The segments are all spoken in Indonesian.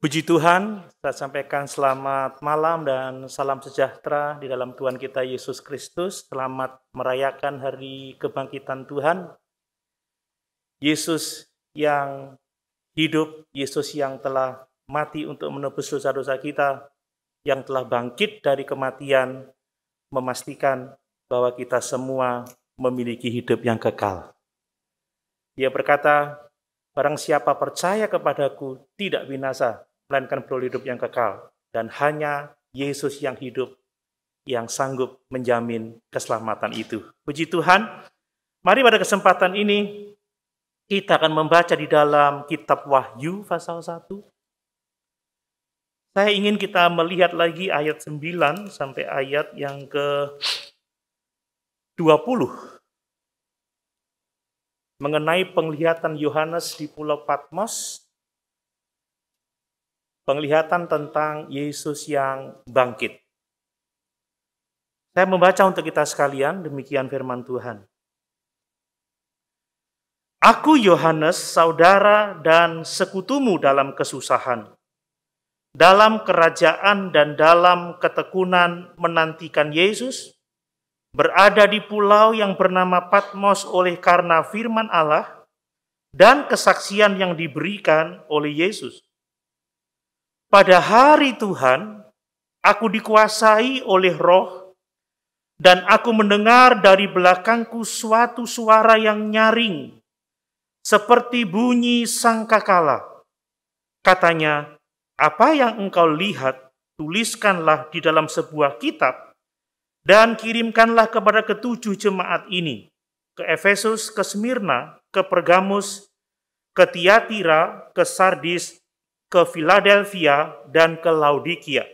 Puji Tuhan, saya sampaikan selamat malam dan salam sejahtera di dalam Tuhan kita Yesus Kristus. Selamat merayakan hari kebangkitan Tuhan. Yesus yang hidup, Yesus yang telah mati untuk menebus dosa-dosa kita, yang telah bangkit dari kematian, memastikan bahwa kita semua memiliki hidup yang kekal. Dia berkata, barang siapa percaya kepadaku tidak binasa, melainkan beroleh hidup yang kekal. Dan hanya Yesus yang hidup, yang sanggup menjamin keselamatan itu. Puji Tuhan, mari pada kesempatan ini, kita akan membaca di dalam kitab Wahyu pasal 1. Saya ingin kita melihat lagi ayat 9 sampai ayat yang ke-20. Mengenai penglihatan Yohanes di Pulau Patmos, penglihatan tentang Yesus yang bangkit. Saya membaca untuk kita sekalian, demikian firman Tuhan. Aku Yohanes, saudara dan sekutumu dalam kesusahan, dalam kerajaan dan dalam ketekunan menantikan Yesus, berada di pulau yang bernama Patmos oleh karena firman Allah dan kesaksian yang diberikan oleh Yesus. Pada hari Tuhan, aku dikuasai oleh Roh, dan aku mendengar dari belakangku suatu suara yang nyaring, seperti bunyi sangkakala. Katanya, apa yang engkau lihat, tuliskanlah di dalam sebuah kitab, dan kirimkanlah kepada ketujuh jemaat ini, ke Efesus, ke Smyrna, ke Pergamus, ke Tiatira, ke Sardis, ke Philadelphia, dan ke Laodikia.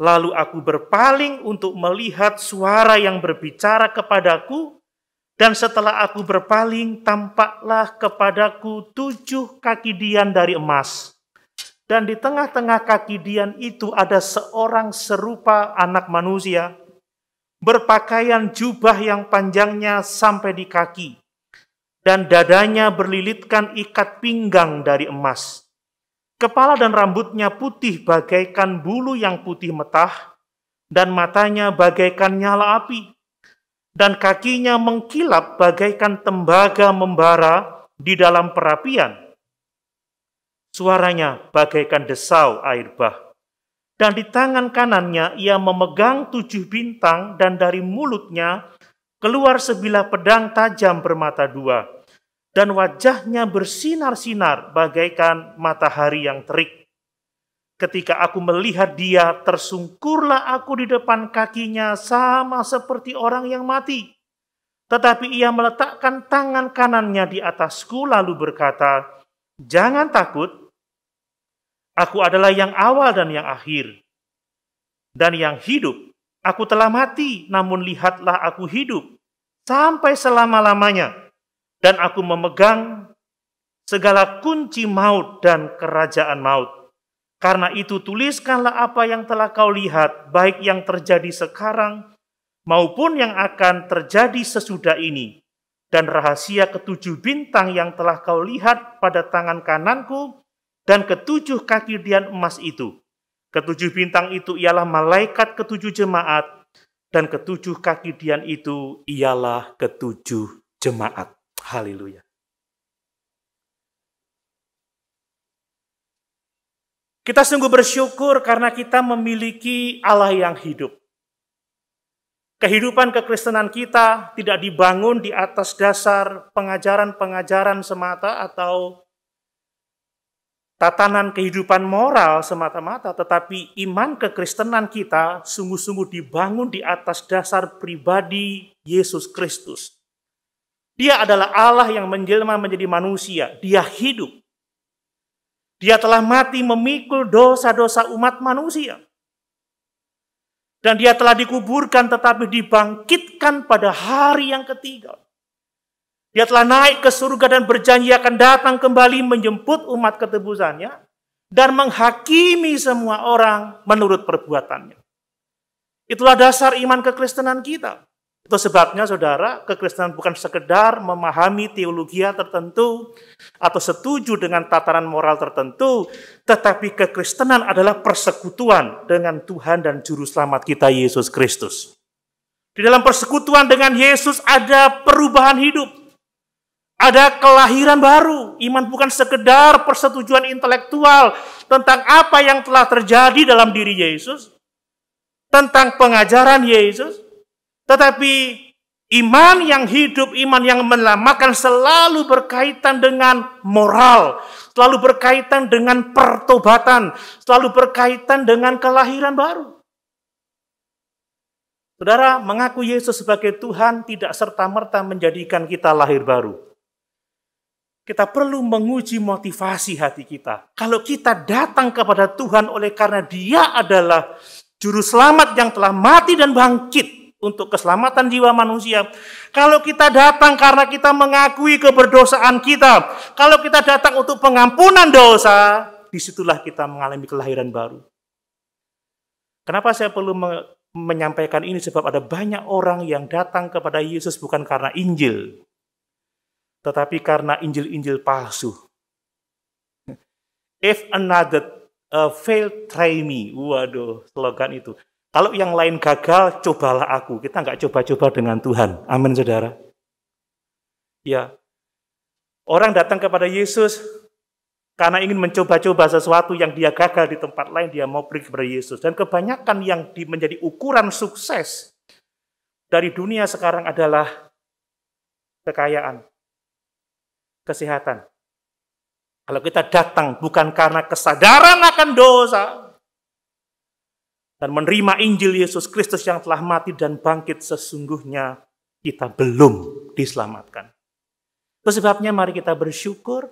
Lalu aku berpaling untuk melihat suara yang berbicara kepadaku, dan setelah aku berpaling, tampaklah kepadaku 7 kaki dian dari emas. Dan di tengah-tengah kaki dian itu ada seorang serupa anak manusia, berpakaian jubah yang panjangnya sampai di kaki, dan dadanya berlilitkan ikat pinggang dari emas. Kepala dan rambutnya putih bagaikan bulu yang putih metah, dan matanya bagaikan nyala api, dan kakinya mengkilap bagaikan tembaga membara di dalam perapian. Suaranya bagaikan desau air bah. Dan di tangan kanannya ia memegang 7 bintang, dan dari mulutnya keluar sebilah pedang tajam bermata 2. Dan wajahnya bersinar-sinar bagaikan matahari yang terik. Ketika aku melihat dia, tersungkurlah aku di depan kakinya sama seperti orang yang mati. Tetapi ia meletakkan tangan kanannya di atasku lalu berkata, jangan takut, aku adalah yang awal dan yang akhir, dan yang hidup. Aku telah mati, namun lihatlah aku hidup sampai selama-lamanya. Dan aku memegang segala kunci maut dan kerajaan maut. Karena itu tuliskanlah apa yang telah kau lihat, baik yang terjadi sekarang maupun yang akan terjadi sesudah ini. Dan rahasia ke-7 bintang yang telah kau lihat pada tangan kananku dan ke-7 kaki dian emas itu. Ke-7 bintang itu ialah malaikat ke-7 jemaat, dan ke-7 kaki dian itu ialah ke-7 jemaat. Haleluya. Kita sungguh bersyukur karena kita memiliki Allah yang hidup. Kehidupan kekristenan kita tidak dibangun di atas dasar pengajaran-pengajaran semata atau tatanan kehidupan moral semata-mata, tetapi iman kekristenan kita sungguh-sungguh dibangun di atas dasar pribadi Yesus Kristus. Dia adalah Allah yang menjelma menjadi manusia. Dia hidup. Dia telah mati memikul dosa-dosa umat manusia. Dan dia telah dikuburkan tetapi dibangkitkan pada hari yang ketiga. Dia telah naik ke surga dan berjanji akan datang kembali menjemput umat ketebusannya dan menghakimi semua orang menurut perbuatannya. Itulah dasar iman kekristenan kita. Itu sebabnya saudara, kekristenan bukan sekedar memahami teologi tertentu atau setuju dengan tataran moral tertentu, tetapi kekristenan adalah persekutuan dengan Tuhan dan Juru Selamat kita Yesus Kristus. Di dalam persekutuan dengan Yesus ada perubahan hidup, ada kelahiran baru. Iman bukan sekedar persetujuan intelektual tentang apa yang telah terjadi dalam diri Yesus, tentang pengajaran Yesus, tetapi iman yang hidup, iman yang menyelamatkan selalu berkaitan dengan moral, selalu berkaitan dengan pertobatan, selalu berkaitan dengan kelahiran baru. Saudara, mengaku Yesus sebagai Tuhan tidak serta-merta menjadikan kita lahir baru. Kita perlu menguji motivasi hati kita. Kalau kita datang kepada Tuhan oleh karena Dia adalah Juru Selamat yang telah mati dan bangkit untuk keselamatan jiwa manusia. Kalau kita datang karena kita mengakui keberdosaan kita, kalau kita datang untuk pengampunan dosa, disitulah kita mengalami kelahiran baru. Kenapa saya perlu menyampaikan ini? Sebab ada banyak orang yang datang kepada Yesus bukan karena Injil, tetapi karena Injil-Injil palsu. If another fail, try me. Waduh, slogan itu. Kalau yang lain gagal, cobalah aku. Kita nggak coba-coba dengan Tuhan. Amin, saudara. Ya, orang datang kepada Yesus karena ingin mencoba-coba sesuatu yang dia gagal di tempat lain, dia mau pergi kepada Yesus. Dan kebanyakan yang menjadi ukuran sukses dari dunia sekarang adalah kekayaan, kesehatan. Kalau kita datang bukan karena kesadaran akan dosa, dan menerima Injil Yesus Kristus yang telah mati dan bangkit, sesungguhnya kita belum diselamatkan. Itu sebabnya mari kita bersyukur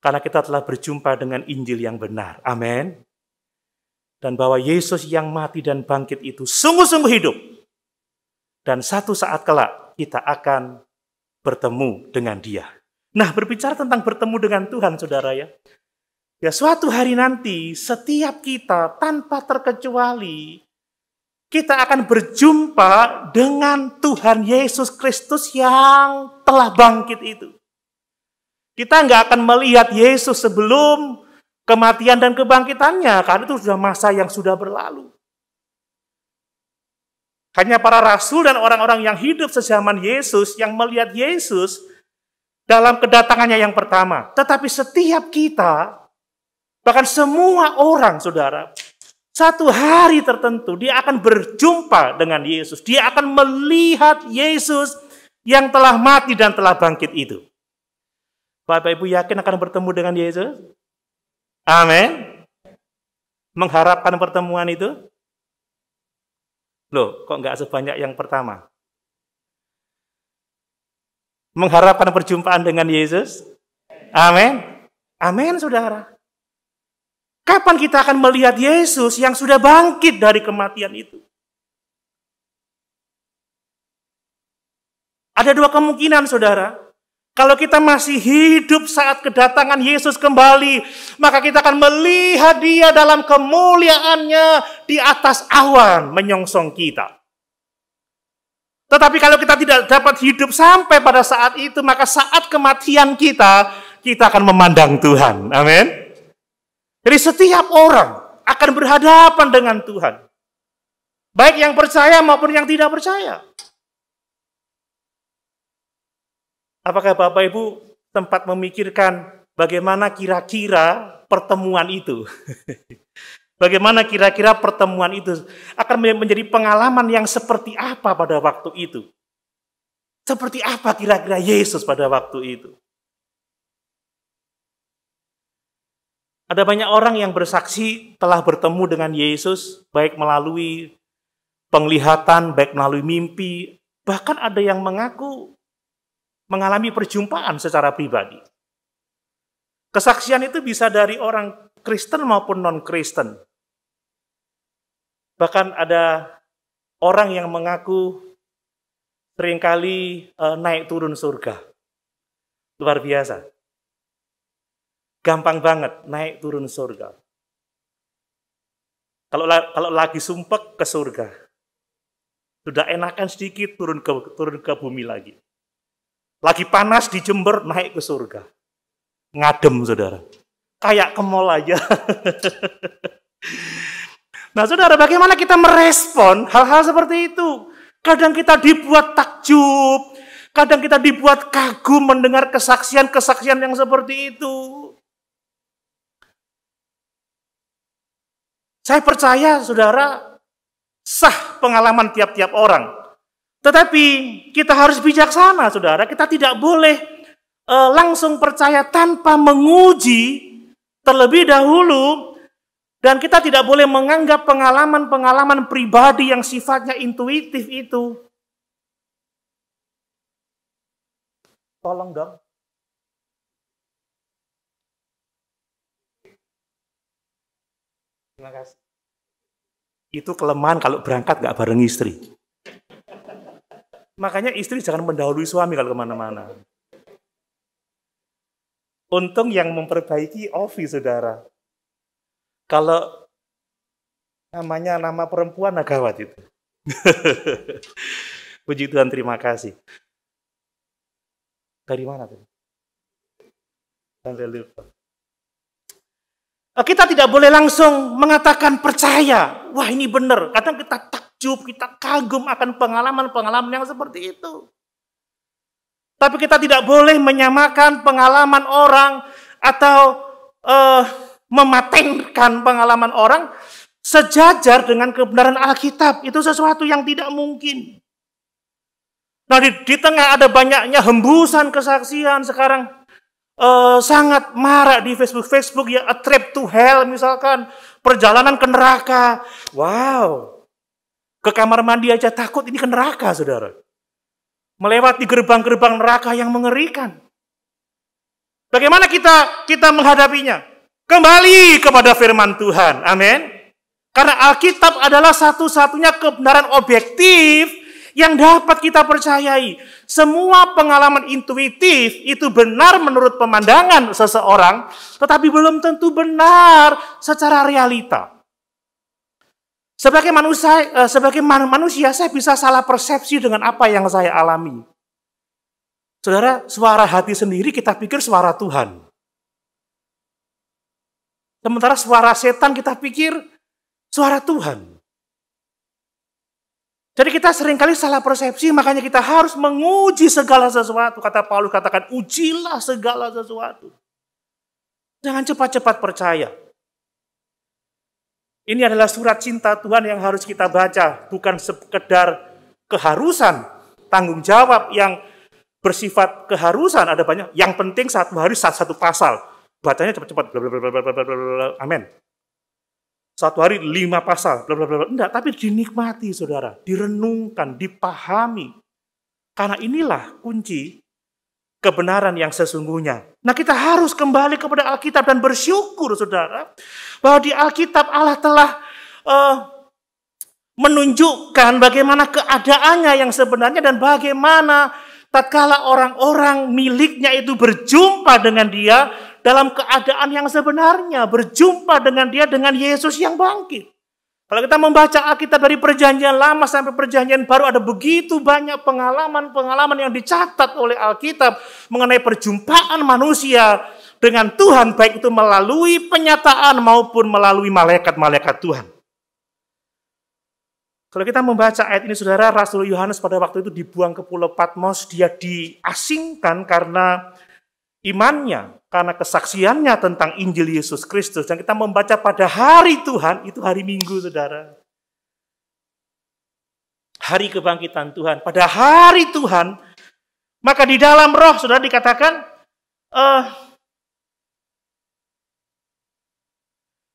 karena kita telah berjumpa dengan Injil yang benar. Amin. Dan bahwa Yesus yang mati dan bangkit itu sungguh-sungguh hidup. Dan satu saat kelak kita akan bertemu dengan Dia. Nah, berbicara tentang bertemu dengan Tuhan, saudara ya. Ya, suatu hari nanti setiap kita tanpa terkecuali kita akan berjumpa dengan Tuhan Yesus Kristus yang telah bangkit itu. Kita nggak akan melihat Yesus sebelum kematian dan kebangkitannya, karena itu sudah masa yang sudah berlalu. Hanya para rasul dan orang-orang yang hidup sezaman Yesus yang melihat Yesus dalam kedatangannya yang pertama. Tetapi setiap kita, bahkan semua orang, saudara, satu hari tertentu dia akan berjumpa dengan Yesus. Dia akan melihat Yesus yang telah mati dan telah bangkit itu. Bapak Ibu yakin akan bertemu dengan Yesus? Amin. Mengharapkan pertemuan itu? Loh, kok nggak sebanyak yang pertama? Mengharapkan perjumpaan dengan Yesus? Amin. Amin, saudara. Kapan kita akan melihat Yesus yang sudah bangkit dari kematian itu? Ada dua kemungkinan, saudara. Kalau kita masih hidup saat kedatangan Yesus kembali, maka kita akan melihat Dia dalam kemuliaannya di atas awan menyongsong kita. Tetapi kalau kita tidak dapat hidup sampai pada saat itu, maka saat kematian kita akan memandang Tuhan. Amin. Jadi setiap orang akan berhadapan dengan Tuhan. Baik yang percaya maupun yang tidak percaya. Apakah Bapak Ibu sempat memikirkan bagaimana kira-kira pertemuan itu? Bagaimana kira-kira pertemuan itu akan menjadi pengalaman yang seperti apa pada waktu itu? Seperti apa kira-kira Yesus pada waktu itu? Ada banyak orang yang bersaksi telah bertemu dengan Yesus, baik melalui penglihatan, baik melalui mimpi. Bahkan ada yang mengaku mengalami perjumpaan secara pribadi. Kesaksian itu bisa dari orang Kristen maupun non-Kristen. Bahkan ada orang yang mengaku seringkali naik turun surga. Luar biasa. Gampang banget naik turun surga. Kalau lagi sumpek ke surga. Sudah enakan sedikit, turun ke bumi lagi. Lagi panas di Jember, naik ke surga. Ngadem, saudara. Kayak ke mall aja. Nah, saudara, bagaimana kita merespon hal-hal seperti itu? Kadang kita dibuat takjub, kadang kita dibuat kagum mendengar kesaksian-kesaksian yang seperti itu. Saya percaya, saudara, sah pengalaman tiap-tiap orang. Tetapi kita harus bijaksana, saudara. Kita tidak boleh langsung percaya tanpa menguji terlebih dahulu. Dan kita tidak boleh menganggap pengalaman-pengalaman pribadi yang sifatnya intuitif itu. Tolong dong. Terima kasih. Itu kelemahan kalau berangkat nggak bareng istri. Makanya istri jangan mendahului suami kalau kemana-mana. Untung yang memperbaiki Ovi, saudara. Kalau namanya nama perempuan, gawat itu. Puji Tuhan, terima kasih. Dari mana tuh? Kita tidak boleh langsung mengatakan percaya. Wah, ini benar. Kadang kita takjub, kita kagum akan pengalaman-pengalaman yang seperti itu. Tapi kita tidak boleh menyamakan pengalaman orang atau mematenkan pengalaman orang sejajar dengan kebenaran Alkitab. Itu sesuatu yang tidak mungkin. Nah, di tengah ada banyaknya hembusan kesaksian sekarang sangat marak di Facebook ya, a trip to hell misalkan, perjalanan ke neraka. Wow. Ke kamar mandi aja takut ini ke neraka, saudara. Melewati gerbang-gerbang neraka yang mengerikan. Bagaimana kita menghadapinya? Kembali kepada firman Tuhan. Amin. Karena Alkitab adalah satu-satunya kebenaran objektif yang dapat kita percayai. Semua pengalaman intuitif itu benar menurut pemandangan seseorang, tetapi belum tentu benar secara realita. Sebagai manusia, saya bisa salah persepsi dengan apa yang saya alami. Saudara, suara hati sendiri kita pikir suara Tuhan. Sementara suara setan kita pikir suara Tuhan. Jadi kita seringkali salah persepsi, makanya kita harus menguji segala sesuatu. Kata Paulus katakan, ujilah segala sesuatu. Jangan cepat-cepat percaya. Ini adalah surat cinta Tuhan yang harus kita baca, bukan sekedar keharusan, tanggung jawab yang bersifat keharusan, ada banyak. Yang penting satu hari satu pasal. Bacanya cepat-cepat. Amin. Satu hari 5 pasal. Enggak, tapi dinikmati, saudara. Direnungkan, dipahami. Karena inilah kunci kebenaran yang sesungguhnya. Nah, kita harus kembali kepada Alkitab dan bersyukur, saudara, bahwa di Alkitab Allah telah menunjukkan bagaimana keadaannya yang sebenarnya dan bagaimana tatkala orang-orang miliknya itu berjumpa dengan dia dalam keadaan yang sebenarnya, berjumpa dengan dia dengan Yesus yang bangkit. Kalau kita membaca Alkitab dari Perjanjian Lama sampai Perjanjian Baru, ada begitu banyak pengalaman-pengalaman yang dicatat oleh Alkitab mengenai perjumpaan manusia dengan Tuhan, baik itu melalui penyataan maupun melalui malaikat-malaikat Tuhan. Kalau kita membaca ayat ini, saudara, Rasul Yohanes pada waktu itu dibuang ke Pulau Patmos, dia diasingkan karena imannya, karena kesaksiannya tentang Injil Yesus Kristus. Dan kita membaca pada hari Tuhan, itu hari Minggu, saudara. Hari kebangkitan Tuhan. Pada hari Tuhan, maka di dalam roh, saudara, dikatakan,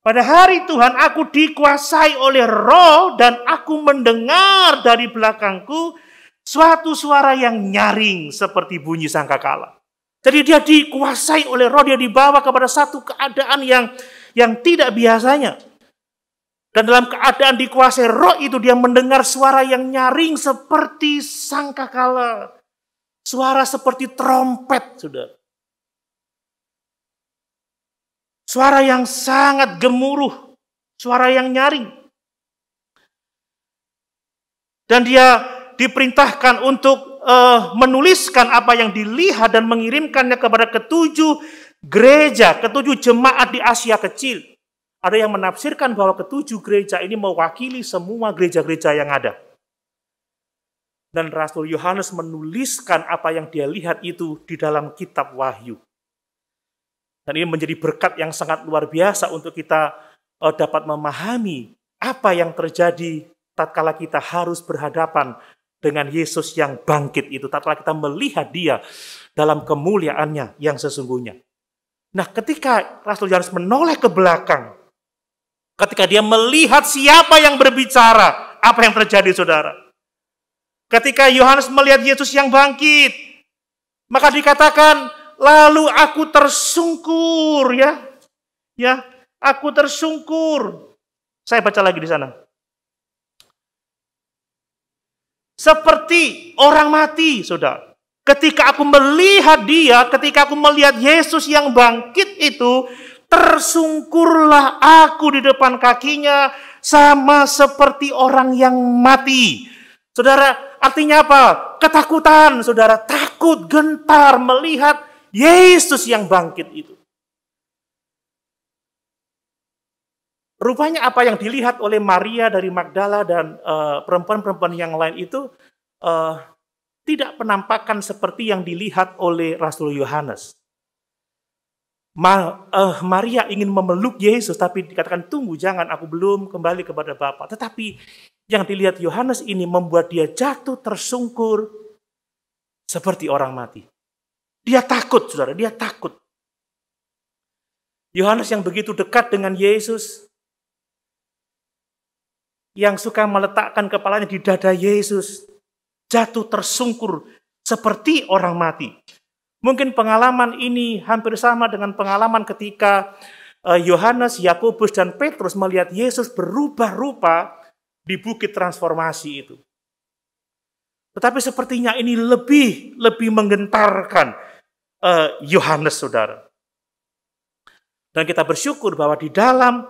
pada hari Tuhan aku dikuasai oleh roh dan aku mendengar dari belakangku suatu suara yang nyaring seperti bunyi sangkakala. Jadi dia dikuasai oleh roh, dia dibawa kepada satu keadaan yang tidak biasanya. Dan dalam keadaan dikuasai roh itu dia mendengar suara yang nyaring seperti sangkakala. Suara seperti trompet, saudara. Suara yang sangat gemuruh, suara yang nyaring. Dan dia diperintahkan untuk menuliskan apa yang dilihat dan mengirimkannya kepada ketujuh gereja, ketujuh jemaat di Asia Kecil. Ada yang menafsirkan bahwa ketujuh gereja ini mewakili semua gereja-gereja yang ada. Dan Rasul Yohanes menuliskan apa yang dia lihat itu di dalam kitab Wahyu. Dan ini menjadi berkat yang sangat luar biasa untuk kita dapat memahami apa yang terjadi tatkala kita harus berhadapan dengan Yesus yang bangkit itu, tatkala kita melihat dia dalam kemuliaannya yang sesungguhnya. Nah, ketika Rasul Yohanes menoleh ke belakang, ketika dia melihat siapa yang berbicara, apa yang terjadi, saudara? Ketika Yohanes melihat Yesus yang bangkit, maka dikatakan, lalu aku tersungkur, ya, aku tersungkur. Saya baca lagi di sana. Seperti orang mati, saudara. Ketika aku melihat dia, ketika aku melihat Yesus yang bangkit itu, tersungkurlah aku di depan kakinya, sama seperti orang yang mati. Saudara, artinya apa? Ketakutan, saudara. Takut, gentar melihat Yesus yang bangkit itu. Rupanya apa yang dilihat oleh Maria dari Magdala dan perempuan-perempuan yang lain itu tidak penampakan seperti yang dilihat oleh Rasul Yohanes. Maria ingin memeluk Yesus, tapi dikatakan, tunggu, jangan, aku belum kembali kepada Bapa. Tetapi yang dilihat Yohanes ini membuat dia jatuh tersungkur seperti orang mati. Dia takut, saudara, dia takut. Yohanes yang begitu dekat dengan Yesus, yang suka meletakkan kepalanya di dada Yesus, jatuh tersungkur seperti orang mati. Mungkin pengalaman ini hampir sama dengan pengalaman ketika Yohanes, Yakobus, dan Petrus melihat Yesus berubah rupa di bukit transformasi itu. Tetapi sepertinya ini lebih menggentarkan Yohanes, saudara. Dan kita bersyukur bahwa di dalam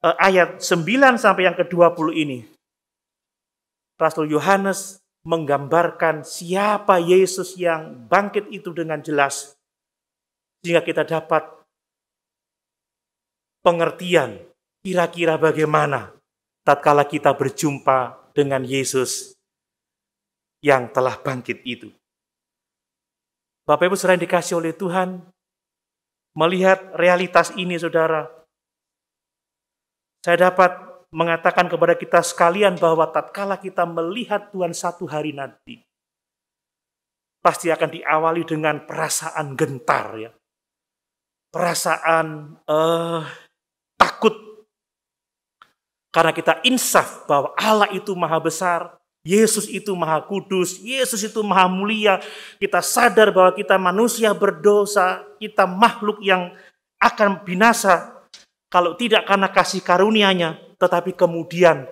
ayat 9 sampai yang ke-20 ini, Rasul Yohanes menggambarkan siapa Yesus yang bangkit itu dengan jelas, sehingga kita dapat pengertian kira-kira bagaimana tatkala kita berjumpa dengan Yesus yang telah bangkit itu. Bapak Ibu saudara yang dikasihi oleh Tuhan, melihat realitas ini, saudara, saya dapat mengatakan kepada kita sekalian bahwa tatkala kita melihat Tuhan satu hari nanti, pasti akan diawali dengan perasaan gentar, ya. Perasaan takut. Karena kita insaf bahwa Allah itu maha besar, Yesus itu maha kudus, Yesus itu maha mulia. Kita sadar bahwa kita manusia berdosa, kita makhluk yang akan binasa kalau tidak karena kasih karunia-Nya, tetapi kemudian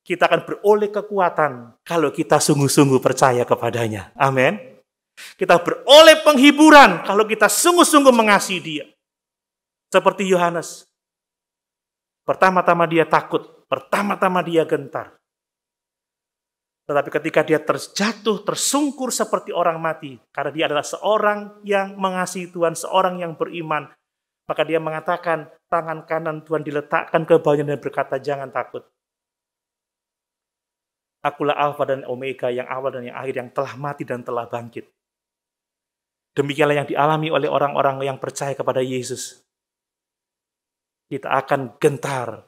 kita akan beroleh kekuatan kalau kita sungguh-sungguh percaya kepadanya. Amin. Kita beroleh penghiburan kalau kita sungguh-sungguh mengasihi Dia. Seperti Yohanes. Pertama-tama dia takut, pertama-tama dia gentar. Tetapi ketika dia terjatuh, tersungkur seperti orang mati, karena dia adalah seorang yang mengasihi Tuhan, seorang yang beriman, maka dia mengatakan, tangan kanan Tuhan diletakkan ke bawahnya dan berkata, jangan takut. Akulah Alfa dan Omega, yang awal dan yang akhir, yang telah mati dan telah bangkit. Demikianlah yang dialami oleh orang-orang yang percaya kepada Yesus. Kita akan gentar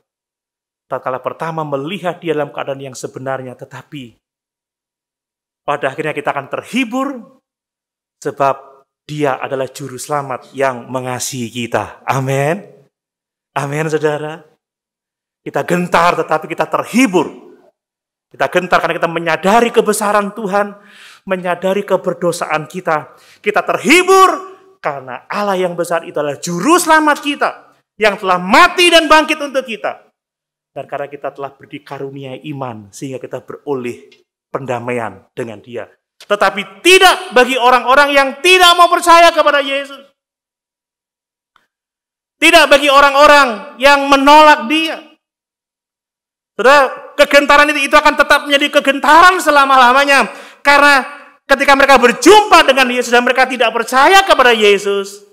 tatkala pertama melihat Dia dalam keadaan yang sebenarnya, tetapi pada akhirnya kita akan terhibur sebab Dia adalah juru selamat yang mengasihi kita. Amin. Amin, saudara. Kita gentar tetapi kita terhibur. Kita gentar karena kita menyadari kebesaran Tuhan, menyadari keberdosaan kita. Kita terhibur karena Allah yang besar itu adalah juru selamat kita, yang telah mati dan bangkit untuk kita. Dan karena kita telah dikaruniai iman, sehingga kita beroleh pendamaian dengan Dia. Tetapi tidak bagi orang-orang yang tidak mau percaya kepada Yesus. Tidak bagi orang-orang yang menolak Dia. Saudara, kegentaran itu akan tetap menjadi kegentaran selama-lamanya. Karena ketika mereka berjumpa dengan Yesus dan mereka tidak percaya kepada Yesus,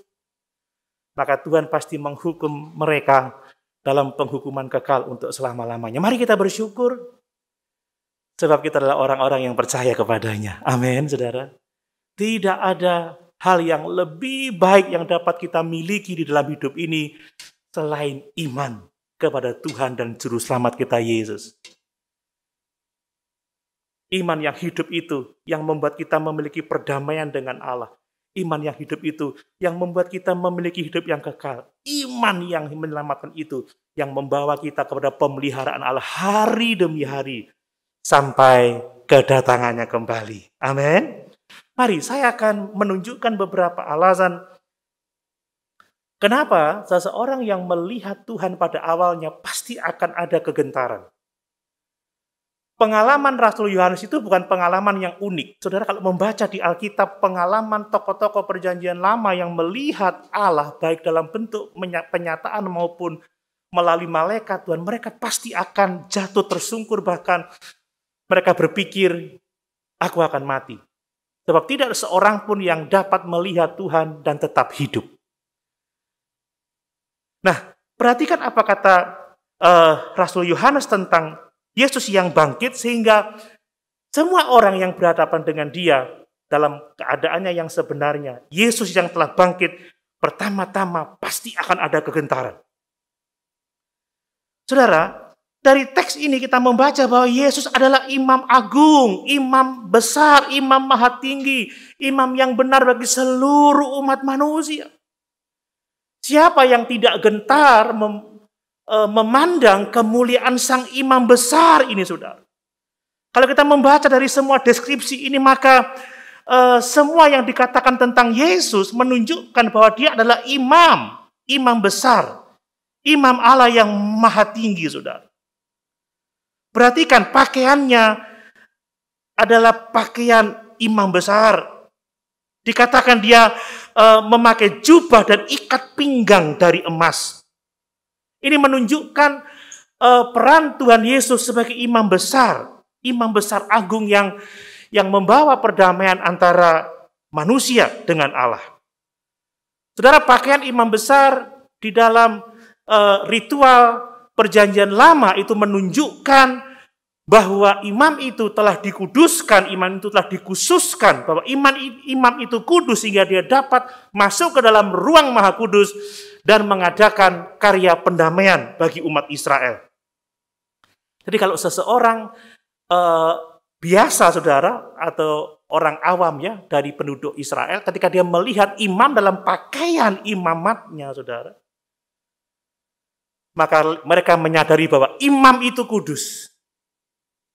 maka Tuhan pasti menghukum mereka dalam penghukuman kekal untuk selama-lamanya. Mari kita bersyukur, sebab kita adalah orang-orang yang percaya kepadanya. Amin, saudara. Tidak ada hal yang lebih baik yang dapat kita miliki di dalam hidup ini selain iman kepada Tuhan dan Juru Selamat kita Yesus. Iman yang hidup itu yang membuat kita memiliki perdamaian dengan Allah. Iman yang hidup itu yang membuat kita memiliki hidup yang kekal. Iman yang menyelamatkan itu yang membawa kita kepada pemeliharaan Allah hari demi hari sampai kedatangannya kembali. Amin. Mari saya akan menunjukkan beberapa alasan kenapa seseorang yang melihat Tuhan pada awalnya pasti akan ada kegentaran. Pengalaman Rasul Yohanes itu bukan pengalaman yang unik. Saudara, kalau membaca di Alkitab, pengalaman tokoh-tokoh perjanjian lama yang melihat Allah, baik dalam bentuk penyataan maupun melalui malaikat Tuhan, mereka pasti akan jatuh tersungkur, bahkan mereka berpikir, aku akan mati. Sebab tidak seorang pun yang dapat melihat Tuhan dan tetap hidup. Nah, perhatikan apa kata Rasul Yohanes tentang Yesus yang bangkit, sehingga semua orang yang berhadapan dengan dia dalam keadaannya yang sebenarnya, Yesus yang telah bangkit, pertama-tama pasti akan ada kegentaran. Saudara, dari teks ini kita membaca bahwa Yesus adalah imam agung, imam besar, imam maha tinggi, imam yang benar bagi seluruh umat manusia. Siapa yang tidak gentar memandang kemuliaan sang imam besar ini, saudara? Kalau kita membaca dari semua deskripsi ini, maka semua yang dikatakan tentang Yesus menunjukkan bahwa dia adalah imam besar, imam Allah yang maha tinggi, saudara. Perhatikan, pakaiannya adalah pakaian imam besar. Dikatakan dia memakai jubah dan ikat pinggang dari emas. Ini menunjukkan peran Tuhan Yesus sebagai imam besar agung yang membawa perdamaian antara manusia dengan Allah. Saudara, pakaian imam besar di dalam ritual perjanjian lama itu menunjukkan bahwa imam itu telah dikuduskan, imam itu telah dikhususkan, bahwa imam itu kudus sehingga dia dapat masuk ke dalam ruang maha kudus dan mengadakan karya pendamaian bagi umat Israel. Jadi kalau seseorang biasa, saudara, atau orang awam ya dari penduduk Israel, ketika dia melihat imam dalam pakaian imamatnya, saudara, maka mereka menyadari bahwa imam itu kudus.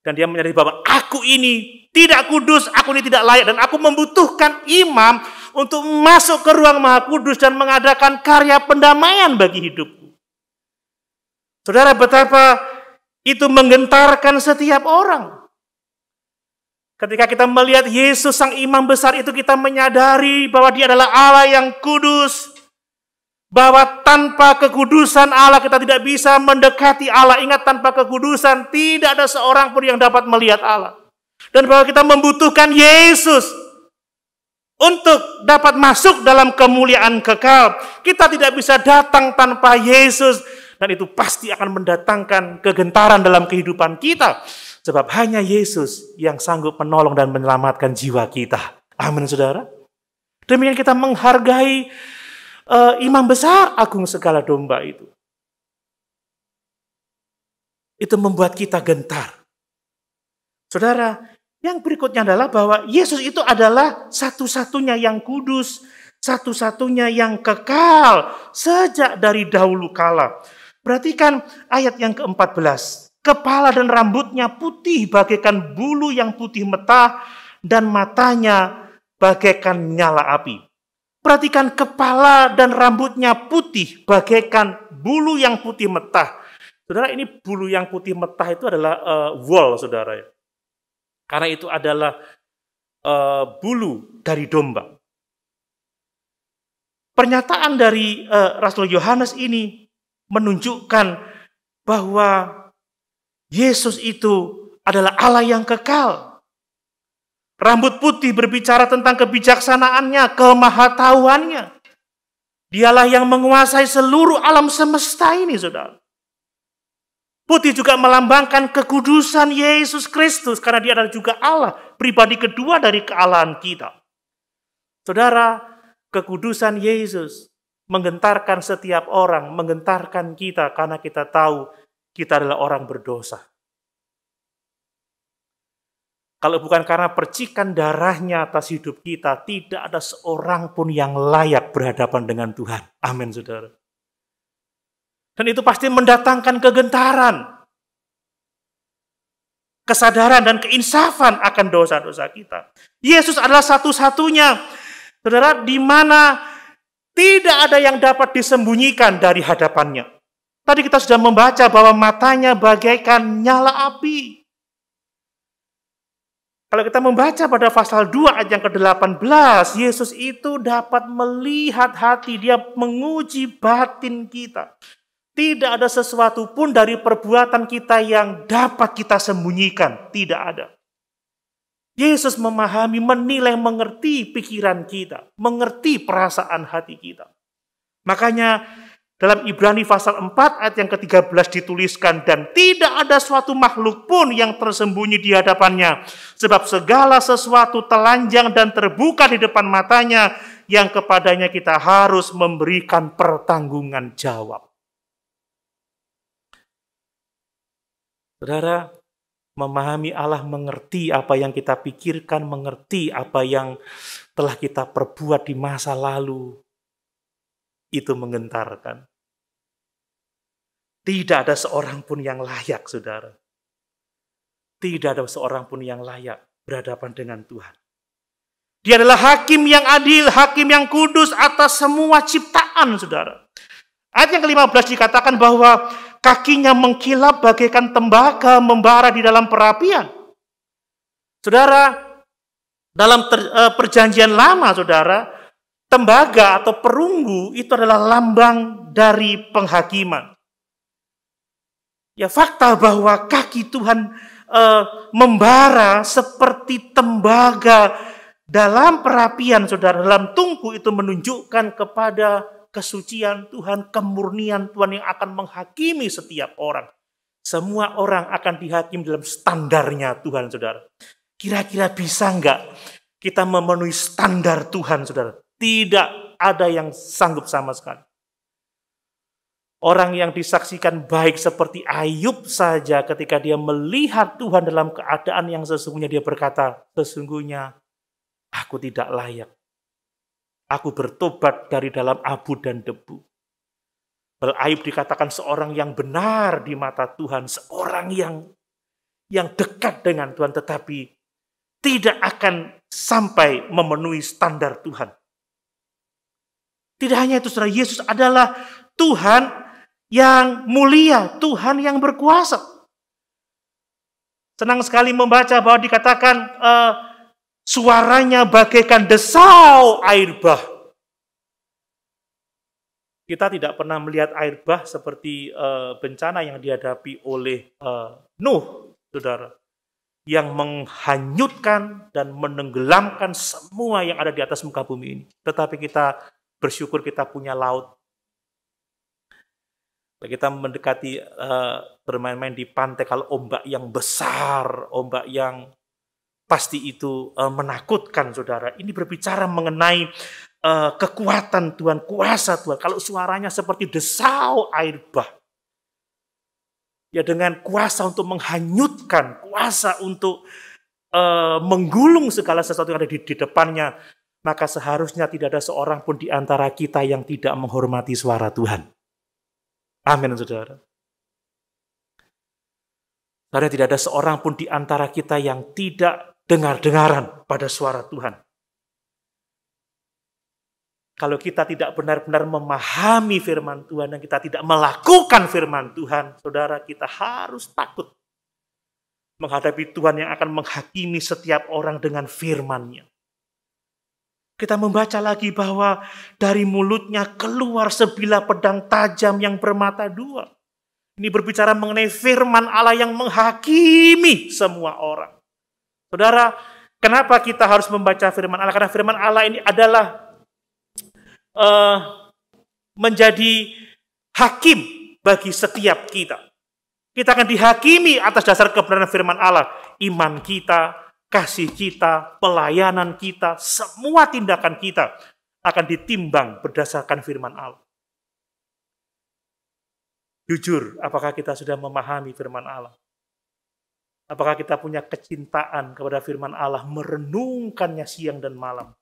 Dan dia menyadari bahwa aku ini tidak kudus, aku ini tidak layak, dan aku membutuhkan imam untuk masuk ke ruang maha kudus dan mengadakan karya pendamaian bagi hidupku. Saudara, betapa itu menggentarkan setiap orang. Ketika kita melihat Yesus sang imam besar itu, kita menyadari bahwa dia adalah Allah yang kudus. Bahwa tanpa kekudusan Allah kita tidak bisa mendekati Allah. Ingat, tanpa kekudusan tidak ada seorang pun yang dapat melihat Allah. Dan bahwa kita membutuhkan Yesus untuk dapat masuk dalam kemuliaan kekal. Kita tidak bisa datang tanpa Yesus. Dan itu pasti akan mendatangkan kegentaran dalam kehidupan kita. Sebab hanya Yesus yang sanggup menolong dan menyelamatkan jiwa kita. Amin, saudara. Demikian kita menghargai imam besar agung segala domba itu. Itu membuat kita gentar. Saudara, yang berikutnya adalah bahwa Yesus itu adalah satu-satunya yang kudus, satu-satunya yang kekal sejak dari dahulu kala. Perhatikan ayat yang ke-14. Kepala dan rambutnya putih bagaikan bulu yang putih metah, dan matanya bagaikan nyala api. Perhatikan, kepala dan rambutnya putih bagaikan bulu yang putih metah. Saudara, ini bulu yang putih metah itu adalah wool, saudara. Karena itu adalah bulu dari domba. Pernyataan dari Rasul Yohanes ini menunjukkan bahwa Yesus itu adalah Allah yang kekal. Rambut putih berbicara tentang kebijaksanaannya, kemahatauannya. Dialah yang menguasai seluruh alam semesta ini, saudara. Putih juga melambangkan kekudusan Yesus Kristus, karena dia adalah juga Allah, pribadi kedua dari kealahan kita. Saudara, kekudusan Yesus menggentarkan setiap orang, menggentarkan kita, karena kita tahu kita adalah orang berdosa. Kalau bukan karena percikan darahnya atas hidup kita, tidak ada seorang pun yang layak berhadapan dengan Tuhan. Amin, saudara. Dan itu pasti mendatangkan kegentaran, kesadaran dan keinsafan akan dosa-dosa kita. Yesus adalah satu-satunya, saudara, di mana tidak ada yang dapat disembunyikan dari hadapannya. Tadi kita sudah membaca bahwa matanya bagaikan nyala api. Kalau kita membaca pada pasal 2 ayat yang ke-18, Yesus itu dapat melihat hati, dia menguji batin kita. Tidak ada sesuatu pun dari perbuatan kita yang dapat kita sembunyikan, tidak ada. Yesus memahami, menilai, mengerti pikiran kita, mengerti perasaan hati kita. Makanya dalam Ibrani pasal 4 ayat yang ke-13 dituliskan, dan tidak ada suatu makhluk pun yang tersembunyi di hadapannya, sebab segala sesuatu telanjang dan terbuka di depan matanya, yang kepadanya kita harus memberikan pertanggungan jawab. Saudara, memahami Allah, mengerti apa yang kita pikirkan, mengerti apa yang telah kita perbuat di masa lalu, itu menggentarkan. Tidak ada seorang pun yang layak, saudara. Tidak ada seorang pun yang layak berhadapan dengan Tuhan. Dia adalah hakim yang adil, hakim yang kudus atas semua ciptaan, saudara. Ayat yang ke-15 dikatakan bahwa kakinya mengkilap bagaikan tembaga membara di dalam perapian. Saudara, dalam perjanjian lama, saudara, tembaga atau perunggu itu adalah lambang dari penghakiman. Ya, fakta bahwa kaki Tuhan membara seperti tembaga dalam perapian, saudara, dalam tungku, itu menunjukkan kepada kesucian Tuhan, kemurnian Tuhan yang akan menghakimi setiap orang. Semua orang akan dihakimi dalam standarnya Tuhan, saudara. Kira-kira bisa enggak kita memenuhi standar Tuhan, saudara? Tidak ada yang sanggup sama sekali. Orang yang disaksikan baik seperti Ayub saja, ketika dia melihat Tuhan dalam keadaan yang sesungguhnya, dia berkata, sesungguhnya aku tidak layak. Aku bertobat dari dalam abu dan debu. Ayub dikatakan seorang yang benar di mata Tuhan, seorang yang dekat dengan Tuhan, tetapi tidak akan sampai memenuhi standar Tuhan. Tidak hanya itu, saudara, Yesus adalah Tuhan yang mulia, Tuhan yang berkuasa. Senang sekali membaca bahwa dikatakan suaranya bagaikan desau air bah. Kita tidak pernah melihat air bah seperti bencana yang dihadapi oleh Nuh, saudara, yang menghanyutkan dan menenggelamkan semua yang ada di atas muka bumi ini. Tetapi kita bersyukur kita punya laut. Kita mendekati bermain-main di pantai, kalau ombak yang besar, ombak yang pasti itu menakutkan, saudara. Ini berbicara mengenai kekuatan Tuhan, kuasa Tuhan. Kalau suaranya seperti desau air bah, ya, dengan kuasa untuk menghanyutkan, kuasa untuk menggulung segala sesuatu yang ada di depannya, maka seharusnya tidak ada seorang pun di antara kita yang tidak menghormati suara Tuhan. Amin, saudara. Karena tidak ada seorang pun di antara kita yang tidak dengar-dengaran pada suara Tuhan. Kalau kita tidak benar-benar memahami firman Tuhan dan kita tidak melakukan firman Tuhan, saudara, kita harus takut menghadapi Tuhan yang akan menghakimi setiap orang dengan firman-Nya. Kita membaca lagi bahwa dari mulutnya keluar sebilah pedang tajam yang bermata dua. Ini berbicara mengenai firman Allah yang menghakimi semua orang. Saudara, kenapa kita harus membaca firman Allah? Karena firman Allah ini adalah menjadi hakim bagi setiap kita. Kita akan dihakimi atas dasar kebenaran firman Allah. Iman kita, kasih kita, pelayanan kita, semua tindakan kita akan ditimbang berdasarkan firman Allah. Jujur, apakah kita sudah memahami firman Allah? Apakah kita punya kecintaan kepada firman Allah, merenungkannya siang dan malam?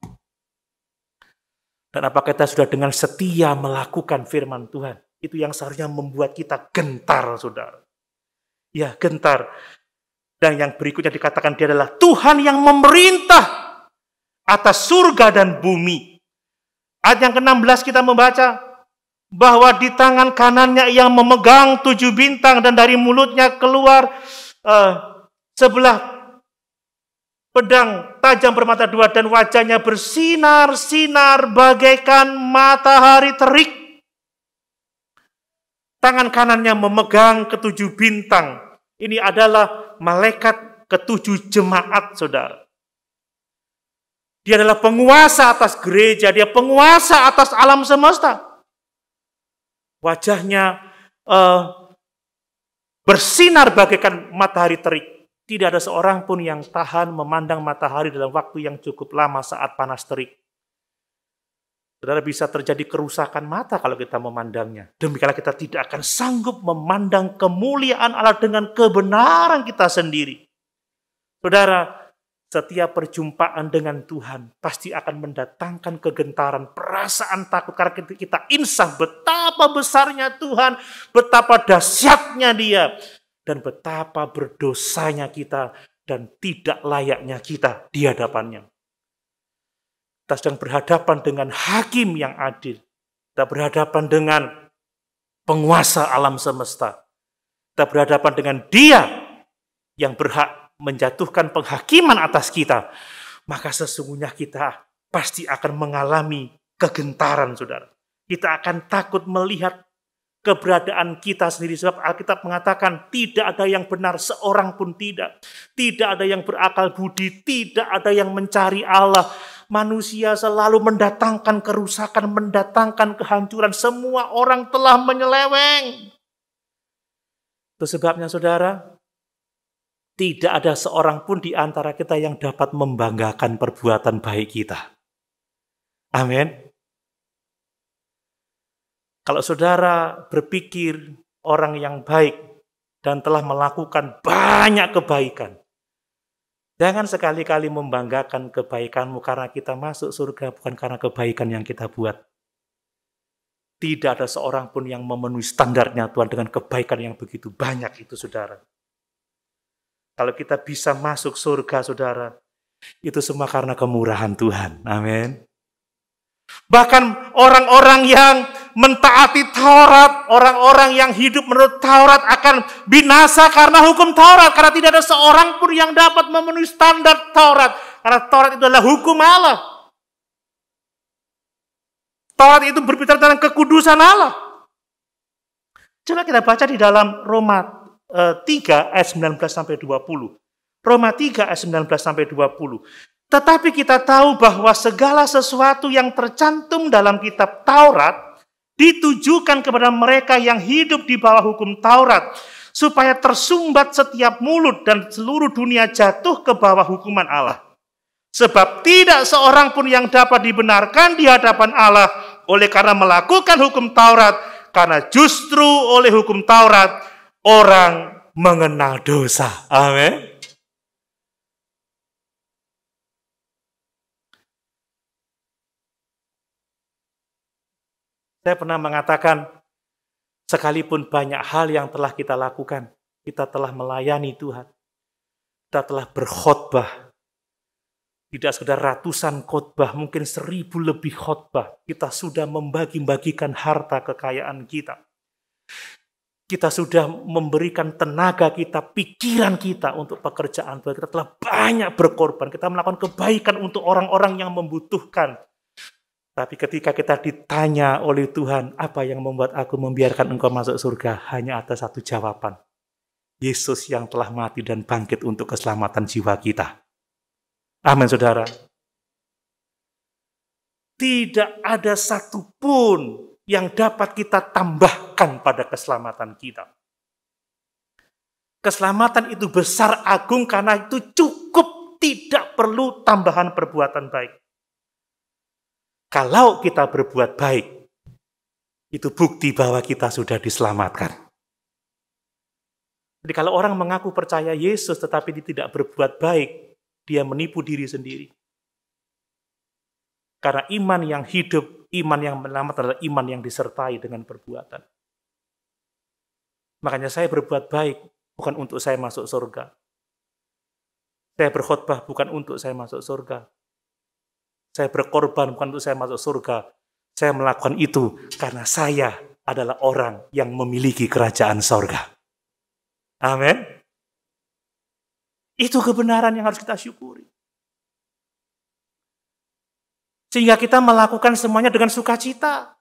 Dan apakah kita sudah dengan setia melakukan firman Tuhan? Itu yang seharusnya membuat kita gentar, saudara. Ya, gentar. Dan yang berikutnya dikatakan dia adalah Tuhan yang memerintah atas surga dan bumi. Ayat yang ke-16 kita membaca bahwa di tangan kanannya yang memegang 7 bintang dan dari mulutnya keluar sebelah pedang tajam bermata dua dan wajahnya bersinar-sinar bagaikan matahari terik. Tangan kanannya memegang ke-7 bintang. Ini adalah malaikat ke-7 jemaat, saudara. Dia adalah penguasa atas gereja, dia penguasa atas alam semesta. Wajahnya bersinar bagaikan matahari terik. Tidak ada seorang pun yang tahan memandang matahari dalam waktu yang cukup lama saat panas terik. Saudara, bisa terjadi kerusakan mata kalau kita memandangnya. Demikianlah kita tidak akan sanggup memandang kemuliaan Allah dengan kebenaran kita sendiri. Saudara, setiap perjumpaan dengan Tuhan pasti akan mendatangkan kegentaran, perasaan takut. Karena kita insaf betapa besarnya Tuhan, betapa dahsyatnya Dia, dan betapa berdosanya kita dan tidak layaknya kita di hadapannya. Kita sedang berhadapan dengan hakim yang adil. Kita berhadapan dengan penguasa alam semesta. Kita berhadapan dengan Dia yang berhak menjatuhkan penghakiman atas kita, maka sesungguhnya kita pasti akan mengalami kegentaran, saudara. Kita akan takut melihat keberadaan kita sendiri, sebab Alkitab mengatakan tidak ada yang benar, seorang pun tidak. Tidak ada yang berakal budi, tidak ada yang mencari Allah. Manusia selalu mendatangkan kerusakan, mendatangkan kehancuran. Semua orang telah menyeleweng. Itu sebabnya, saudara, tidak ada seorang pun di antara kita yang dapat membanggakan perbuatan baik kita. Amin. Kalau saudara berpikir orang yang baik dan telah melakukan banyak kebaikan, jangan sekali-kali membanggakan kebaikanmu karena kita masuk surga bukan karena kebaikan yang kita buat. Tidak ada seorang pun yang memenuhi standarnya Tuhan dengan kebaikan yang begitu banyak itu, saudara. Kalau kita bisa masuk surga, saudara, itu semua karena kemurahan Tuhan. Amin. Bahkan orang-orang yang mentaati Taurat, orang-orang yang hidup menurut Taurat akan binasa karena hukum Taurat. Karena tidak ada seorang pun yang dapat memenuhi standar Taurat. Karena Taurat itu adalah hukum Allah. Taurat itu berbicara tentang kekudusan Allah. Coba kita baca di dalam Roma 3 ayat 19 sampai 20. Roma 3 ayat 19 sampai 20. Tetapi kita tahu bahwa segala sesuatu yang tercantum dalam kitab Taurat ditujukan kepada mereka yang hidup di bawah hukum Taurat, supaya tersumbat setiap mulut dan seluruh dunia jatuh ke bawah hukuman Allah. Sebab tidak seorang pun yang dapat dibenarkan di hadapan Allah oleh karena melakukan hukum Taurat, karena justru oleh hukum Taurat orang mengenal dosa. Amin. Saya pernah mengatakan, sekalipun banyak hal yang telah kita lakukan, kita telah melayani Tuhan, kita telah berkhotbah, tidak sekedar ratusan khotbah, mungkin 1000 lebih khotbah, kita sudah membagi-bagikan harta kekayaan kita. Kita sudah memberikan tenaga kita, pikiran kita untuk pekerjaan Tuhan. Kita telah banyak berkorban. Kita melakukan kebaikan untuk orang-orang yang membutuhkan. Tapi ketika kita ditanya oleh Tuhan, apa yang membuat aku membiarkan engkau masuk surga? Hanya ada satu jawaban. Yesus yang telah mati dan bangkit untuk keselamatan jiwa kita. Amin, saudara. Tidak ada satupun yang dapat kita tambahkan pada keselamatan kita. Keselamatan itu besar, agung, karena itu cukup, tidak perlu tambahan perbuatan baik. Kalau kita berbuat baik, itu bukti bahwa kita sudah diselamatkan. Jadi kalau orang mengaku percaya Yesus tetapi dia tidak berbuat baik, dia menipu diri sendiri. Karena iman yang hidup, iman yang menyelamat adalah iman yang disertai dengan perbuatan. Makanya saya berbuat baik bukan untuk saya masuk surga. Saya berkhotbah bukan untuk saya masuk surga. Saya berkorban bukan untuk saya masuk surga. Saya melakukan itu karena saya adalah orang yang memiliki kerajaan surga. Amin. Itu kebenaran yang harus kita syukuri. Sehingga kita melakukan semuanya dengan sukacita.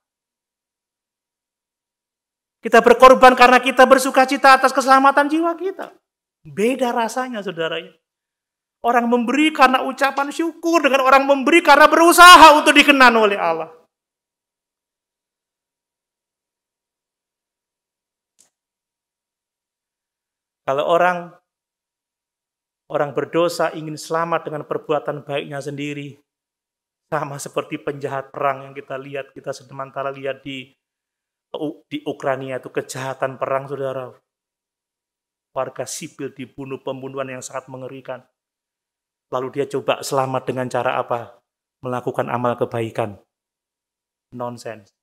Kita berkorban karena kita bersukacita atas keselamatan jiwa kita. Beda rasanya, saudaranya. Orang memberi karena ucapan syukur dengan orang memberi karena berusaha untuk dikenan oleh Allah. Kalau orang berdosa ingin selamat dengan perbuatan baiknya sendiri, sama seperti penjahat perang yang kita lihat, kita sementara lihat di Ukraina itu kejahatan perang, saudara. Warga sipil dibunuh, pembunuhan yang sangat mengerikan. Lalu dia coba selamat dengan cara apa? Melakukan amal kebaikan. Nonsens.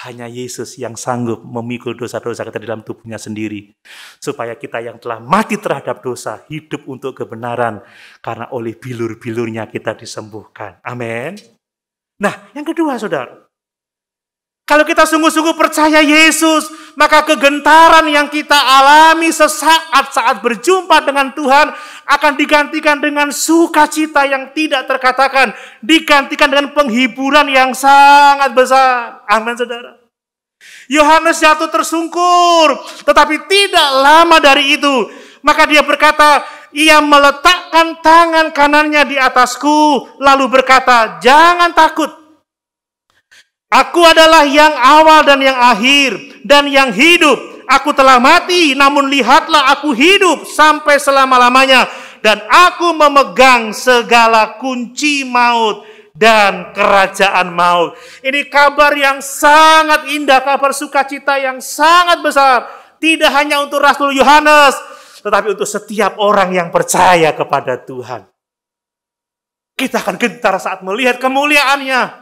Hanya Yesus yang sanggup memikul dosa-dosa kita dalam tubuhnya sendiri. Supaya kita yang telah mati terhadap dosa, hidup untuk kebenaran. Karena oleh bilur-bilurnya kita disembuhkan. Amin. Nah, yang kedua, saudara. Kalau kita sungguh-sungguh percaya Yesus, maka kegentaran yang kita alami sesaat saat berjumpa dengan Tuhan akan digantikan dengan sukacita yang tidak terkatakan, digantikan dengan penghiburan yang sangat besar. Amin, saudara. Yohanes jatuh tersungkur, tetapi tidak lama dari itu, maka dia berkata, ia meletakkan tangan kanannya di atasku, lalu berkata, jangan takut. Aku adalah yang awal dan yang akhir, dan yang hidup. Aku telah mati, namun lihatlah aku hidup sampai selama-lamanya. Dan aku memegang segala kunci maut dan kerajaan maut. Ini kabar yang sangat indah, kabar sukacita yang sangat besar. Tidak hanya untuk Rasul Yohanes, tetapi untuk setiap orang yang percaya kepada Tuhan. Kita akan gentar saat melihat kemuliaannya.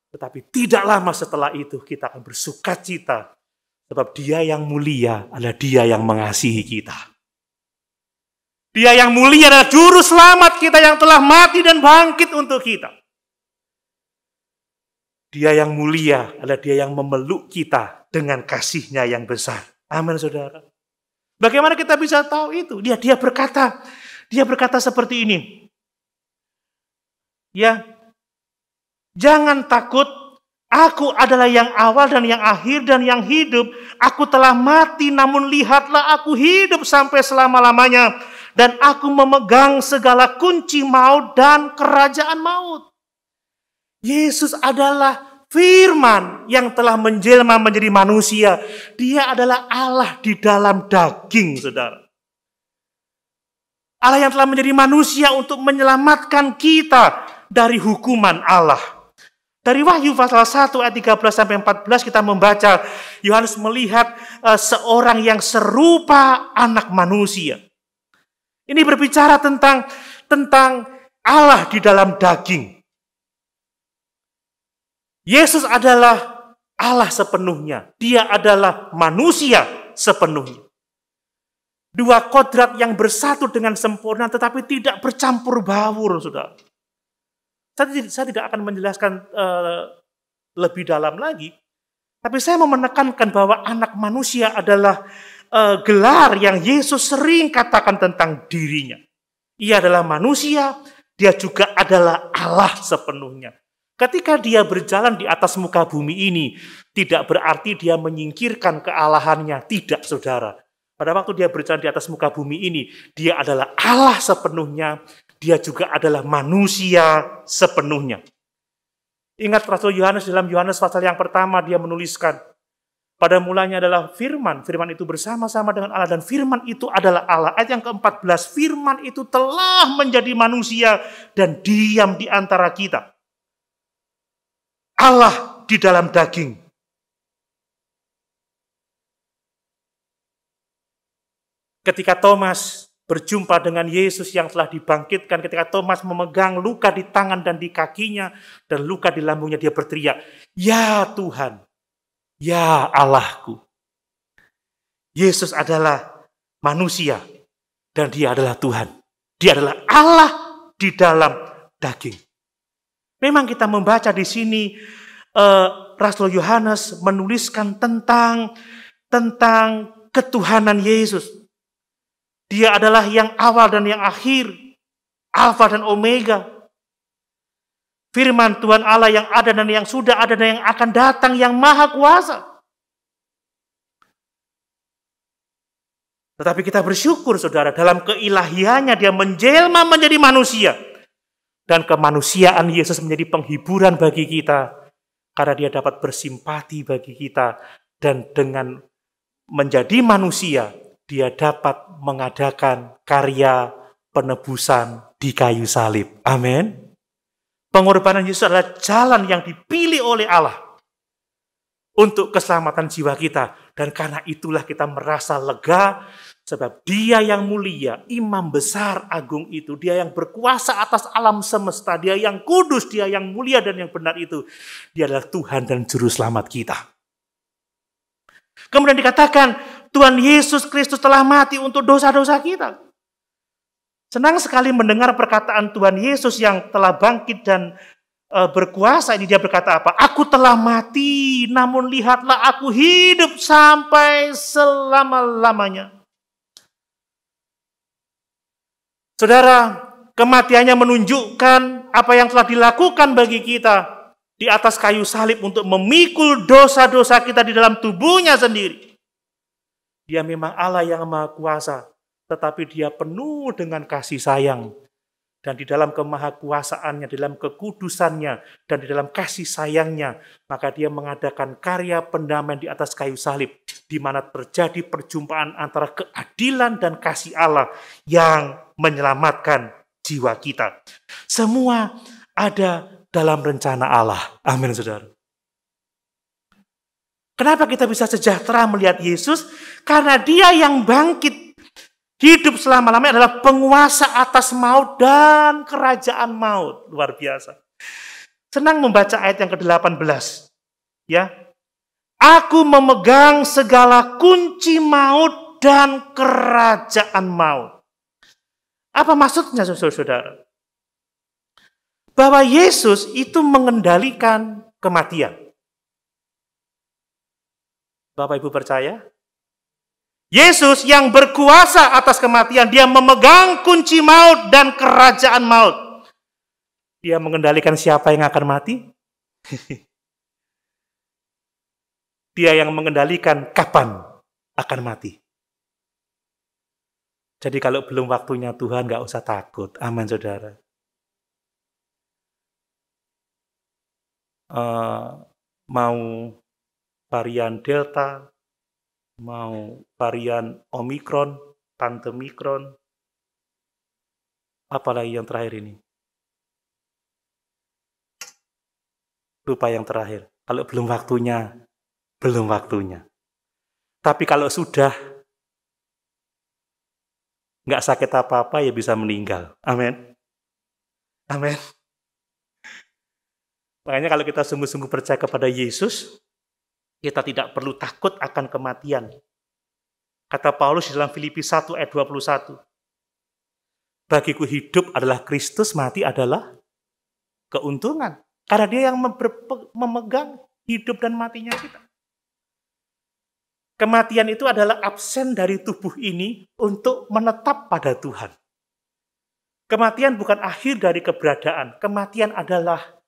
Tetapi tidak lama setelah itu kita akan bersukacita. Sebab dia yang mulia adalah dia yang mengasihi kita. Dia yang mulia adalah juru selamat kita yang telah mati dan bangkit untuk kita. Dia yang mulia adalah dia yang memeluk kita dengan kasihnya yang besar. Amin, saudara. Bagaimana kita bisa tahu itu? Dia berkata seperti ini. Ya, jangan takut, aku adalah yang awal dan yang akhir dan yang hidup. Aku telah mati, namun lihatlah aku hidup sampai selama-lamanya. Dan aku memegang segala kunci maut dan kerajaan maut. Yesus adalah Firman yang telah menjelma menjadi manusia. Dia adalah Allah di dalam daging, saudara. Allah yang telah menjadi manusia untuk menyelamatkan kita dari hukuman Allah. Dari Wahyu pasal 1 ayat 13-14 kita membaca, Yohanes melihat seorang yang serupa anak manusia. Ini berbicara tentang Allah di dalam daging. Yesus adalah Allah sepenuhnya. Dia adalah manusia sepenuhnya. Dua kodrat yang bersatu dengan sempurna tetapi tidak bercampur baur, saudara. Saya tidak akan menjelaskan lebih dalam lagi, tapi saya mau menekankan bahwa anak manusia adalah gelar yang Yesus sering katakan tentang dirinya. Ia adalah manusia, dia juga adalah Allah sepenuhnya. Ketika dia berjalan di atas muka bumi ini, tidak berarti dia menyingkirkan kealahannya. Tidak, saudara. Pada waktu dia berjalan di atas muka bumi ini, dia adalah Allah sepenuhnya. Dia juga adalah manusia sepenuhnya. Ingat Rasul Yohanes dalam Yohanes pasal yang pertama, dia menuliskan, pada mulanya adalah firman. Firman itu bersama-sama dengan Allah dan firman itu adalah Allah. Ayat yang ke-14, firman itu telah menjadi manusia dan diam di antara kita. Allah di dalam daging. Ketika Thomas berjumpa dengan Yesus yang telah dibangkitkan, ketika Thomas memegang luka di tangan dan di kakinya dan luka di lambungnya, dia berteriak, "Ya Tuhan, ya Allahku." Yesus adalah manusia dan dia adalah Tuhan. Dia adalah Allah di dalam daging. Memang kita membaca di sini Rasul Yohanes menuliskan tentang ketuhanan Yesus. Dia adalah yang awal dan yang akhir, Alfa dan Omega. Firman Tuhan Allah yang ada dan yang sudah ada dan yang akan datang, yang maha kuasa. Tetapi kita bersyukur, saudara, dalam keilahiannya dia menjelma menjadi manusia. Dan kemanusiaan Yesus menjadi penghiburan bagi kita. Karena dia dapat bersimpati bagi kita. Dan dengan menjadi manusia, dia dapat mengadakan karya penebusan di kayu salib. Amin. Pengorbanan Yesus adalah jalan yang dipilih oleh Allah untuk keselamatan jiwa kita. Dan karena itulah kita merasa lega, sebab dia yang mulia, imam besar agung itu, dia yang berkuasa atas alam semesta, dia yang kudus, dia yang mulia dan yang benar itu, dia adalah Tuhan dan Juru Selamat kita. Kemudian dikatakan, Tuhan Yesus Kristus telah mati untuk dosa-dosa kita. Senang sekali mendengar perkataan Tuhan Yesus yang telah bangkit dan berkuasa. Ini dia berkata apa? Aku telah mati, namun lihatlah aku hidup sampai selama-lamanya. Saudara, kematiannya menunjukkan apa yang telah dilakukan bagi kita di atas kayu salib untuk memikul dosa-dosa kita di dalam tubuhnya sendiri. Dia memang Allah yang Maha Kuasa, tetapi dia penuh dengan kasih sayang. Dan di dalam kemahakuasaannya, di dalam kekudusannya, dan di dalam kasih sayangnya, maka dia mengadakan karya pendamaian di atas kayu salib, di mana terjadi perjumpaan antara keadilan dan kasih Allah yang menyelamatkan jiwa kita. Semua ada dalam rencana Allah. Amin, saudara. Kenapa kita bisa sejahtera melihat Yesus? Karena dia yang bangkit hidup selama-lamanya adalah penguasa atas maut dan kerajaan maut. Luar biasa. Senang membaca ayat yang ke-18. Ya. Aku memegang segala kunci maut dan kerajaan maut. Apa maksudnya, saudara-saudara? Bahwa Yesus itu mengendalikan kematian. Bapak Ibu percaya? Yesus yang berkuasa atas kematian, dia memegang kunci maut dan kerajaan maut. Dia mengendalikan siapa yang akan mati? Dia yang mengendalikan kapan akan mati. Jadi kalau belum waktunya Tuhan, nggak usah takut. Amin, saudara. Mau varian Delta, mau varian Omikron, Pantemikron, apalagi yang terakhir ini. Lupa yang terakhir. Kalau belum waktunya, belum waktunya. Tapi kalau sudah, nggak sakit apa-apa, ya bisa meninggal. Amin. Amin. Makanya kalau kita sungguh-sungguh percaya kepada Yesus, kita tidak perlu takut akan kematian. Kata Paulus di dalam Filipi 1 ayat 21. Bagiku hidup adalah Kristus, mati adalah keuntungan. Karena dia yang memegang hidup dan matinya kita. Kematian itu adalah absen dari tubuh ini untuk menetap pada Tuhan. Kematian bukan akhir dari keberadaan. Kematian adalah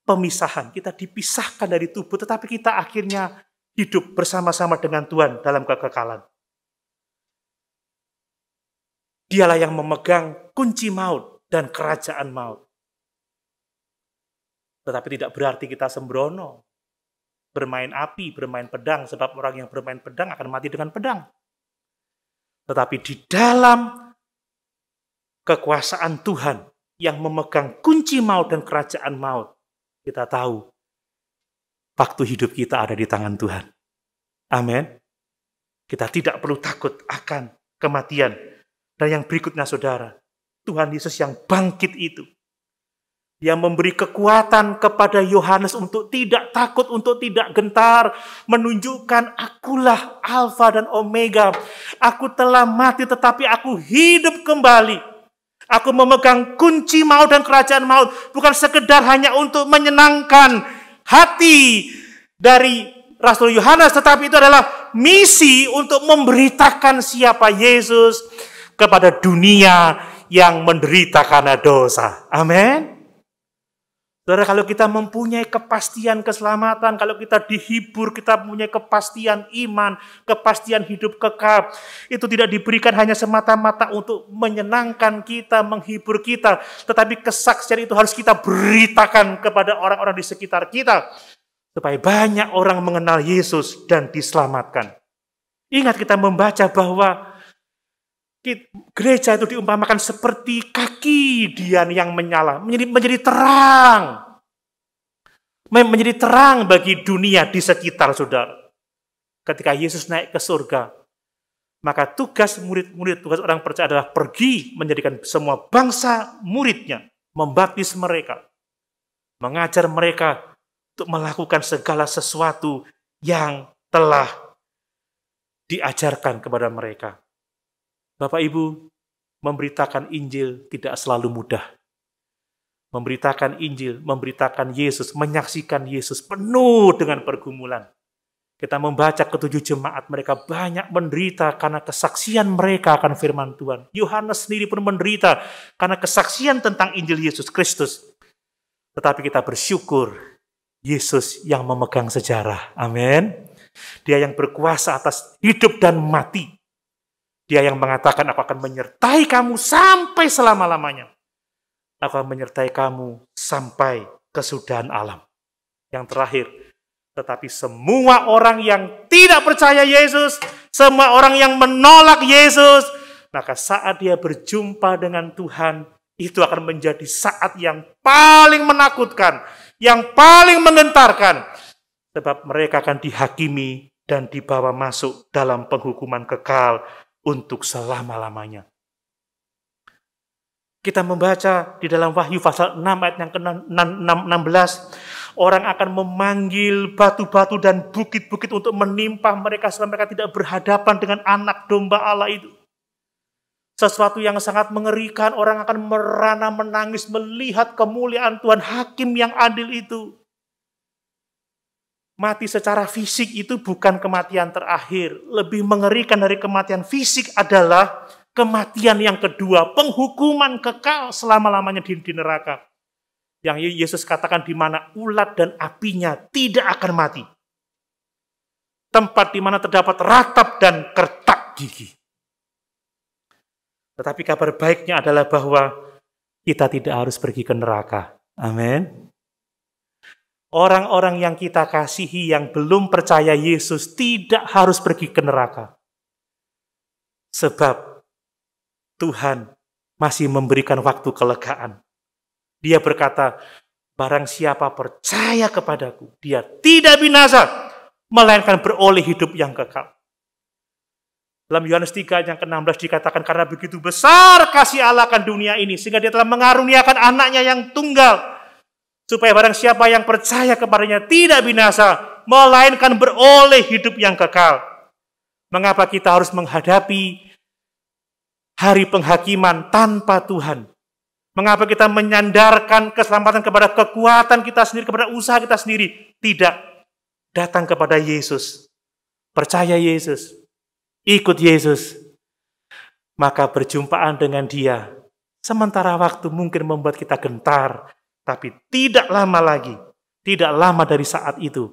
pemisahan. Kita dipisahkan dari tubuh, tetapi kita akhirnya hidup bersama-sama dengan Tuhan dalam kekekalan. Dialah yang memegang kunci maut dan kerajaan maut. Tetapi tidak berarti kita sembrono, bermain api, bermain pedang, sebab orang yang bermain pedang akan mati dengan pedang. Tetapi di dalam kekuasaan Tuhan yang memegang kunci maut dan kerajaan maut, kita tahu waktu hidup kita ada di tangan Tuhan. Amin. Kita tidak perlu takut akan kematian. Dan yang berikutnya saudara, Tuhan Yesus yang bangkit itu, yang memberi kekuatan kepada Yohanes untuk tidak takut, untuk tidak gentar, menunjukkan akulah Alfa dan Omega. Aku telah mati tetapi aku hidup kembali. Aku memegang kunci maut dan kerajaan maut. Bukan sekedar hanya untuk menyenangkan hati dari Rasul Yohanes, tetapi itu adalah misi untuk memberitakan siapa Yesus kepada dunia yang menderita karena dosa. Amin. Saudara, kalau kita mempunyai kepastian keselamatan, kalau kita dihibur, kita mempunyai kepastian iman, kepastian hidup kekal, itu tidak diberikan hanya semata-mata untuk menyenangkan kita, menghibur kita, tetapi kesaksian itu harus kita beritakan kepada orang-orang di sekitar kita, supaya banyak orang mengenal Yesus dan diselamatkan. Ingat, kita membaca bahwa gereja itu diumpamakan seperti kaki dian yang menyala, menjadi terang. Menjadi terang bagi dunia di sekitar saudara. Ketika Yesus naik ke surga, maka tugas murid-murid, tugas orang percaya adalah pergi menjadikan semua bangsa muridnya, membaptis mereka, mengajar mereka untuk melakukan segala sesuatu yang telah diajarkan kepada mereka. Bapak Ibu, memberitakan Injil tidak selalu mudah. Memberitakan Injil, memberitakan Yesus, menyaksikan Yesus penuh dengan pergumulan. Kita membaca ketujuh jemaat, mereka banyak menderita karena kesaksian mereka akan firman Tuhan. Yohanes sendiri pun menderita karena kesaksian tentang Injil Yesus Kristus. Tetapi kita bersyukur, Yesus yang memegang sejarah. Amin. Dia yang berkuasa atas hidup dan mati. Dia yang mengatakan, aku akan menyertai kamu sampai selama-lamanya. Aku akan menyertai kamu sampai kesudahan alam. Yang terakhir, tetapi semua orang yang tidak percaya Yesus, semua orang yang menolak Yesus, maka saat dia berjumpa dengan Tuhan, itu akan menjadi saat yang paling menakutkan, yang paling menggentarkan. Sebab mereka akan dihakimi dan dibawa masuk dalam penghukuman kekal untuk selama-lamanya. Kita membaca di dalam Wahyu pasal 6 ayat yang ke-16, orang akan memanggil batu-batu dan bukit-bukit untuk menimpa mereka supaya mereka tidak berhadapan dengan anak domba Allah itu. Sesuatu yang sangat mengerikan, orang akan merana menangis melihat kemuliaan Tuhan, hakim yang adil itu. Mati secara fisik itu bukan kematian terakhir. Lebih mengerikan dari kematian fisik adalah kematian yang kedua, penghukuman kekal selama-lamanya di neraka. Yang Yesus katakan di mana ulat dan apinya tidak akan mati. Tempat di mana terdapat ratap dan kertak gigi. Tetapi kabar baiknya adalah bahwa kita tidak harus pergi ke neraka. Amin. Orang-orang yang kita kasihi yang belum percaya Yesus tidak harus pergi ke neraka. Sebab Tuhan masih memberikan waktu kelegaan. Dia berkata, barang siapa percaya kepadaku, dia tidak binasa, melainkan beroleh hidup yang kekal. Dalam Yohanes 3 yang ke-16 dikatakan, karena begitu besar kasih Allah akan dunia ini, sehingga dia telah mengaruniakan anaknya yang tunggal, supaya barang siapa yang percaya kepadanya tidak binasa, melainkan beroleh hidup yang kekal. Mengapa kita harus menghadapi hari penghakiman tanpa Tuhan? Mengapa kita menyandarkan keselamatan kepada kekuatan kita sendiri, kepada usaha kita sendiri? Tidak. Datang kepada Yesus. Percaya Yesus. Ikut Yesus. Maka berjumpaan dengan Dia. Sementara waktu mungkin membuat kita gentar. Tapi tidak lama lagi tidak lama dari saat itu,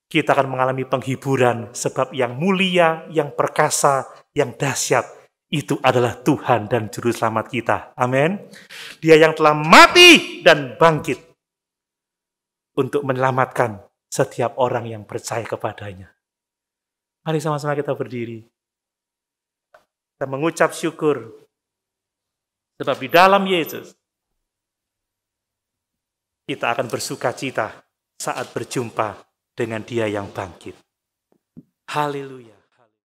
kita akan mengalami penghiburan, sebab yang mulia, yang perkasa, yang dahsyat, itu adalah Tuhan dan Juru Selamat kita. Amin. Dia yang telah mati dan bangkit untuk menyelamatkan setiap orang yang percaya kepadanya. Mari sama-sama kita berdiri. Kita mengucap syukur, sebab di dalam Yesus, kita akan bersuka cita saat berjumpa dengan Dia yang bangkit. Haleluya.